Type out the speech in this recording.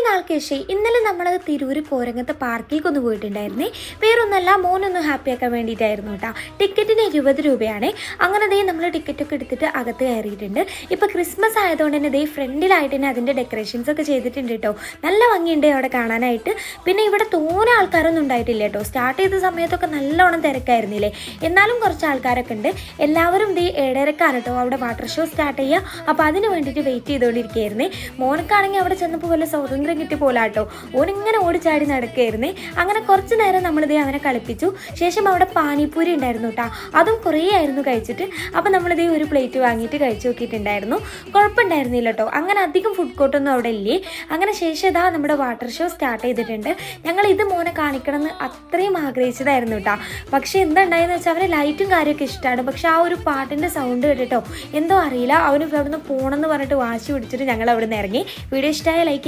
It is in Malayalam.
നാൾക്ക് ശേഷം ഇന്നലെ നമ്മൾ തിരൂർ കോരങ്ങത്തെ പാർക്കിലേക്ക് ഒന്ന് പോയിട്ടുണ്ടായിരുന്നേ. വേറൊന്നല്ല, മോനൊന്ന് ഹാപ്പിയാക്കാൻ വേണ്ടിയിട്ടായിരുന്നു കേട്ടോ. ടിക്കറ്റിന് 20 രൂപയാണ്. അങ്ങനെ ദേ നമ്മൾ ടിക്കറ്റൊക്കെ എടുത്തിട്ട് അകത്ത് കയറിയിട്ടുണ്ട്. ഇപ്പോൾ ക്രിസ്മസ് ആയതുകൊണ്ട് തന്നെ ദേ ഫ്രണ്ടിലായിട്ട് തന്നെ അതിൻ്റെ ഡെക്കറേഷൻസ് ഒക്കെ ചെയ്തിട്ടുണ്ട് കേട്ടോ. നല്ല ഭംഗിയുണ്ട് അവിടെ കാണാനായിട്ട്. പിന്നെ ഇവിടെ തോനെ ആൾക്കാരൊന്നും ഉണ്ടായിട്ടില്ല കേട്ടോ. സ്റ്റാർട്ട് ചെയ്ത സമയത്തൊക്കെ നല്ലോണം തിരക്കായിരുന്നില്ലേ. എന്നാലും കുറച്ച് ആൾക്കാരൊക്കെ ഉണ്ട്. എല്ലാവരും ദേ 7:30 കേട്ടോ അവിടെ വാട്ടർ ഷോ സ്റ്റാർട്ട് ചെയ്യുക. അപ്പോൾ അതിന് വേണ്ടിയിട്ട് വെയിറ്റ് ചെയ്തുകൊണ്ടിരിക്കുകയായിരുന്നേ. മോനക്കാണെങ്കിൽ അവിടെ ചെന്നപ്പോൾ വല്ല സ്വാതന്ത്ര്യം കിട്ടിയ പോലെ കേട്ടോ. ഓനിങ്ങനെ ഓടിച്ചാടി നടക്കുകയായിരുന്നേ. അങ്ങനെ കുറച്ച് നേരം നമ്മളിത് അവനെ കളിപ്പിച്ചു. ശേഷം അവിടെ പാനിപ്പൂരി ഉണ്ടായിരുന്നു കേട്ടോ. അതും കുറേ ആയിരുന്നു കഴിച്ചിട്ട്. അപ്പോൾ നമ്മളിത് ഒരു പ്ലേറ്റ് വാങ്ങിയിട്ട് കഴിച്ചു നോക്കിയിട്ടുണ്ടായിരുന്നു. കുഴപ്പമുണ്ടായിരുന്നില്ല കേട്ടോ. അങ്ങനെ അധികം ഫുഡ് കോർട്ടൊന്നും അവിടെ ഇല്ലേ. അങ്ങനെ ശേഷം ഇതാ നമ്മുടെ വാട്ടർ ഷോ സ്റ്റാർട്ട് ചെയ്തിട്ടുണ്ട്. ഞങ്ങൾ ഇത് മോനെ കാണിക്കണം എന്ന് അത്രയും ആഗ്രഹിച്ചതായിരുന്നു കേട്ടോ. പക്ഷേ എന്താണ്ടായെന്ന് വെച്ചാൽ അവന് ലൈറ്റും കാര്യമൊക്കെ ഇഷ്ടമാണ്. പക്ഷെ ആ ഒരു പാട്ടിൻ്റെ സൗണ്ട് കേട്ടോ എന്തോ അറിയില്ല, അവന് അവിടെ നിന്ന് പോകണമെന്ന് പറഞ്ഞിട്ട് വാശി പിടിച്ചിട്ട് ഞങ്ങൾ അവിടെ നിന്ന് ഇറങ്ങി. വീഡിയോ ഇഷ്ടമായ ലൈക്ക്